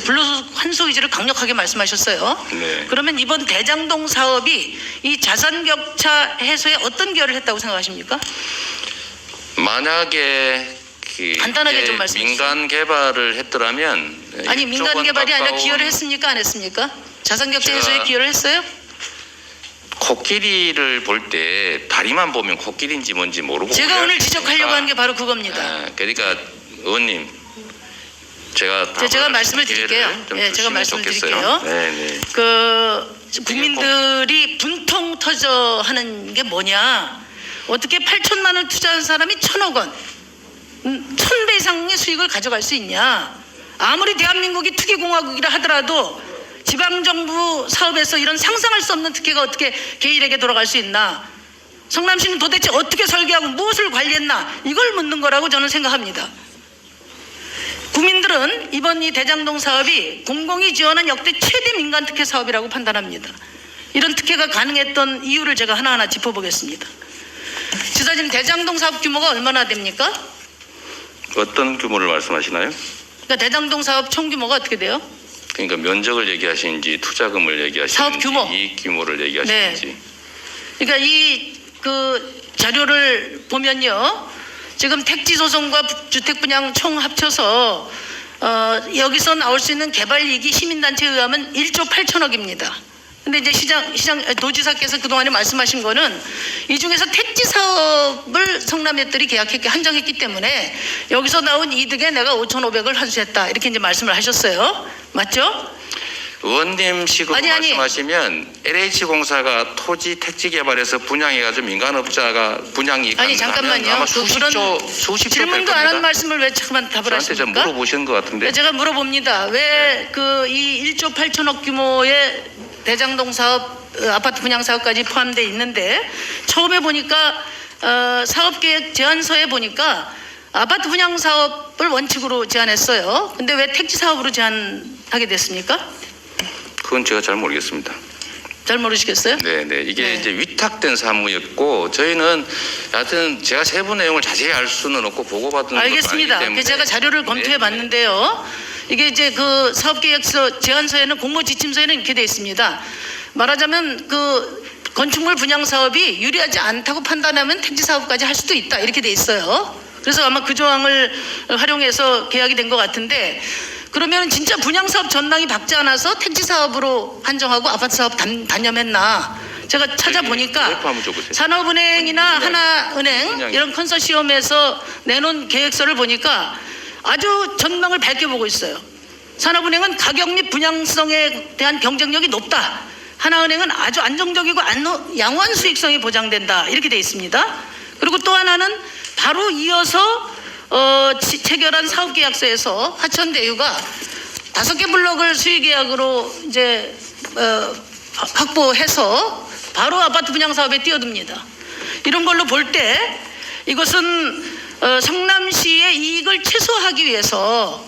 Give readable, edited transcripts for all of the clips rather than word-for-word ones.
불로소 환수 의지를 강력하게 말씀하셨어요. 네. 그러면 이번 대장동 사업이 이 자산 격차 해소에 어떤 기여를 했다고 생각하십니까? 만약에 간단하게 좀 말씀해 민간 개발을 했더라면 아니 민간 개발이 아니라 기여를 했습니까? 안 했습니까? 자산 격차 해소에 기여를 했어요? 코끼리를 볼 때 다리만 보면 코끼리인지 뭔지 모르고 제가 오늘 지적하려고 하는 게 바로 그겁니다. 그러니까 의원님 제가 말씀을 드릴게요. 제가 말씀을 드릴게요. 네. 국민들이 분통 터져 하는 게 뭐냐? 어떻게 8천만 원 투자한 사람이 1,000억 원, 1,000배 이상의 수익을 가져갈 수 있냐? 아무리 대한민국이 투기공화국이라 하더라도 지방정부 사업에서 이런 상상할 수 없는 특혜가 어떻게 개인에게 돌아갈 수 있나? 성남시는 도대체 어떻게 설계하고 무엇을 관리했나? 이걸 묻는 거라고 저는 생각합니다. 국민들은 이번 이 대장동 사업이 공공이 지원한 역대 최대 민간 특혜 사업이라고 판단합니다. 이런 특혜가 가능했던 이유를 제가 하나하나 짚어보겠습니다. 지사님, 대장동 사업 규모가 얼마나 됩니까? 어떤 규모를 말씀하시나요? 그러니까 대장동 사업 총 규모가 어떻게 돼요? 그러니까 면적을 얘기하시는지 투자금을 얘기하시는지 사업 규모. 이익 규모를 얘기하시는지. 네. 그러니까 이 자료를 보면요, 지금 택지 소송과 주택 분양 총 합쳐서 여기서 나올 수 있는 개발 이익이 시민단체에 의하면 1조 8천억입니다. 근데 이제 도지사께서 그동안에 말씀하신 거는 이 중에서 택지 사업을 성남시들이 계약했기 한정했기 때문에 여기서 나온 이득에 내가 5,500을 환수했다, 이렇게 이제 말씀을 하셨어요. 맞죠? 의원님식으로 말씀하시면 LH공사가 토지 택지 개발해서 분양해가지고 민간업자가 분양 이익 아니 잠깐만요. 아마 수십조 질문도 안 한 말씀을 왜 자꾸만 답을 하십니까? 저한테 좀 물어보시는 것 같은데. 제가 물어봅니다. 왜 이 1조 8천억 규모의 대장동 사업, 아파트 분양 사업까지 포함되어 있는데 처음에 보니까 사업계획 제안서에 보니까 아파트 분양 사업을 원칙으로 제안했어요. 근데 왜 택지 사업으로 제안하게 됐습니까? 그건 제가 잘 모르겠습니다. 잘 모르시겠어요? 네. 이게 이제 위탁된 사무였고 저희는 하여튼 제가 세부 내용을 자세히 알 수는 없고 보고받은 알겠습니다. 것도 아니기 때문에. 제가 자료를 검토해 봤는데요. 이게 이제 그 사업계획서 제안서에는 공모지침서에는 이렇게 되어 있습니다. 말하자면 건축물 분양 사업이 유리하지 않다고 판단하면 택지 사업까지 할 수도 있다, 이렇게 되어 있어요. 그래서 아마 그 조항을 활용해서 계약이 된 것 같은데, 그러면 진짜 분양 사업 전망이 밝지 않아서 택지 사업으로 한정하고 아파트 사업 단념했나? 제가 찾아보니까 산업은행이나 하나은행 이런 컨소시엄에서 내놓은 계획서를 보니까 아주 전망을 밝게 보고 있어요. 산업은행은 가격 및 분양성에 대한 경쟁력이 높다. 하나은행은 아주 안정적이고 양호한 수익성이 보장된다, 이렇게 돼 있습니다. 그리고 또 하나는 바로 이어서 체결한 사업계약서에서 하천대유가 5개 블록을 수의계약으로 이제 확보해서 바로 아파트 분양 사업에 뛰어듭니다. 이런 걸로 볼 때 이것은 성남시의 이익을 최소화하기 위해서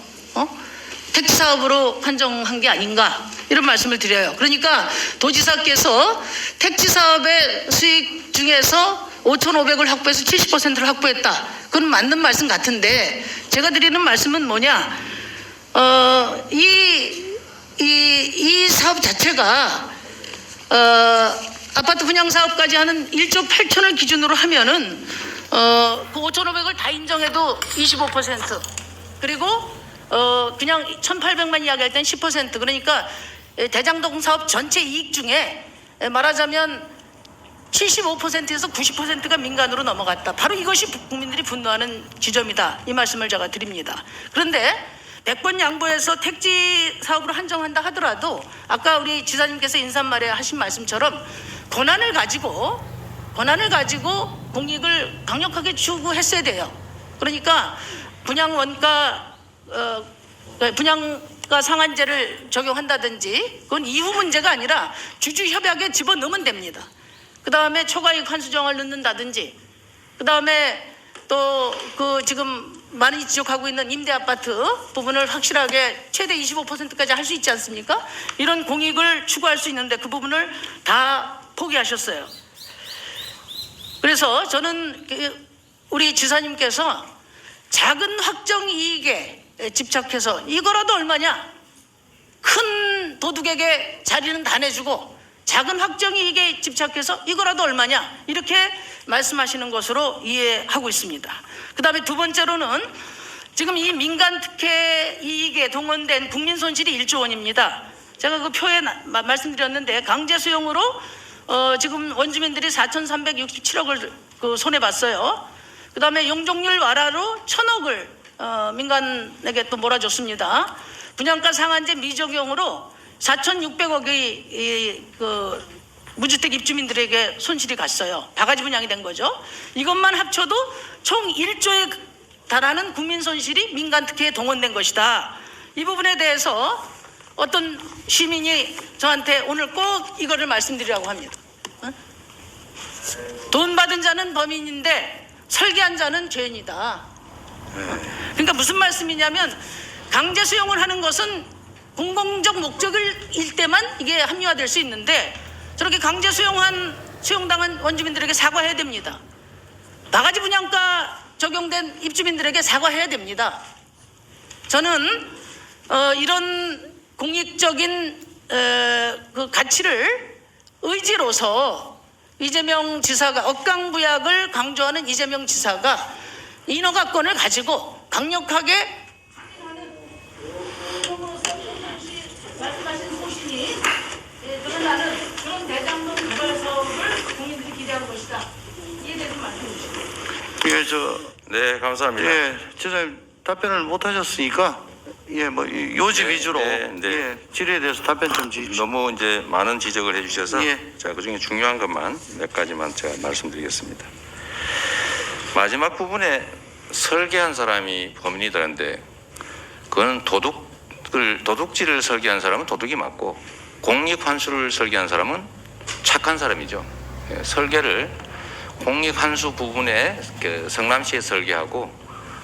택지 사업으로 한정한 게 아닌가, 이런 말씀을 드려요. 그러니까 도지사께서 택지 사업의 수익 중에서 5,500을 확보해서 70%를 확보했다, 그건 맞는 말씀 같은데, 제가 드리는 말씀은 뭐냐, 이 사업 자체가 아파트 분양 사업까지 하는 1조 8천을 기준으로 하면은 그 5,500을 다 인정해도 25%, 그리고 그냥 1,800만 이야기할 땐 10%, 그러니까 대장동 사업 전체 이익 중에 말하자면 75%에서 90%가 민간으로 넘어갔다. 바로 이것이 국민들이 분노하는 지점이다, 이 말씀을 제가 드립니다. 그런데 100번 양보해서 택지 사업으로 한정한다 하더라도 아까 우리 지사님께서 인사말에 하신 말씀처럼 권한을 가지고 공익을 강력하게 추구했어야 돼요. 그러니까 분양가 상한제를 적용한다든지, 그건 이후 문제가 아니라 주주협약에 집어넣으면 됩니다. 그 다음에 초과이익 환수정을 넣는다든지, 그 다음에 또 지금 많이 지적하고 있는 임대아파트 부분을 확실하게 최대 25%까지 할 수 있지 않습니까? 이런 공익을 추구할 수 있는데 그 부분을 다 포기하셨어요. 그래서 저는 우리 지사님께서 작은 확정 이익에 집착해서 이거라도 얼마냐? 큰 도둑에게 자리는 다 내주고 작은 확정이익에 집착해서 이거라도 얼마냐 이렇게 말씀하시는 것으로 이해하고 있습니다. 그 다음에 두 번째로는 지금 이 민간 특혜 이익에 동원된 국민 손실이 1조 원입니다. 제가 그 표에 말씀드렸는데 강제 수용으로 지금 원주민들이 4,367억을 그 손해봤어요. 그 다음에 용적률 완화로 1,000억을 민간에게 또 몰아줬습니다. 분양가 상한제 미적용으로 4,600억이 그 무주택 입주민들에게 손실이 갔어요. 바가지 분양이 된 거죠. 이것만 합쳐도 총 1조에 달하는 국민 손실이 민간 특혜에 동원된 것이다. 이 부분에 대해서 어떤 시민이 저한테 오늘 꼭 이거를 말씀드리라고 합니다. 돈 받은 자는 범인인데 설계한 자는 죄인이다. 그러니까 무슨 말씀이냐면 강제 수용을 하는 것은 공공적 목적일 때만 이게 합리화될 수 있는데 저렇게 강제 수용당한 원주민들에게 사과해야 됩니다. 바가지 분양가 적용된 입주민들에게 사과해야 됩니다. 저는 이런 공익적인 그 가치를 의지로서 이재명 지사가 억강부약을 강조하는 이재명 지사가 인허가권을 가지고 강력하게 말씀하신 소신이 드러나는 그런 대장동 개발 사업을 국민들이 기대하는 것이다. 이에 대해서 말씀해 주시죠. 네, 감사합니다. 지사님 답변을 못 하셨으니까 뭐 요지 위주로 질의에 대해서 답변 좀 주십시오. 너무 이제 많은 지적을 해주셔서 예. 제가 그중에 중요한 것만 몇 가지만 제가 말씀드리겠습니다. 마지막 부분에 설계한 사람이 범인이라는데 그건 도둑질을 설계한 사람은 도둑이 맞고 공익환수를 설계한 사람은 착한 사람이죠. 설계를 공익환수 부분에 성남시에 설계하고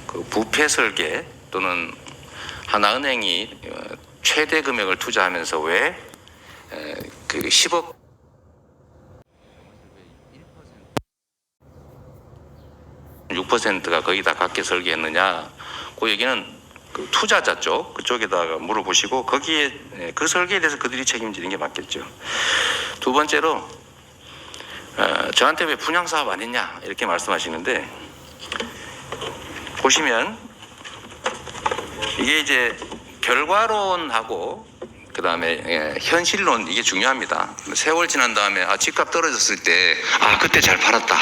그 부패 설계 또는 하나은행이 최대 금액을 투자하면서 왜 그 10억 6%가 거의 다 갖게 설계했느냐 그 얘기는 그 투자자 쪽 그쪽에다가 물어보시고 거기에 그 설계에 대해서 그들이 책임지는 게 맞겠죠. 두 번째로 저한테 왜 분양사업 안 했냐 이렇게 말씀하시는데 보시면 이게 이제 결과론하고 그 다음에 현실론 이게 중요합니다. 세월 지난 다음에 집값 떨어졌을 때 그때 잘 팔았다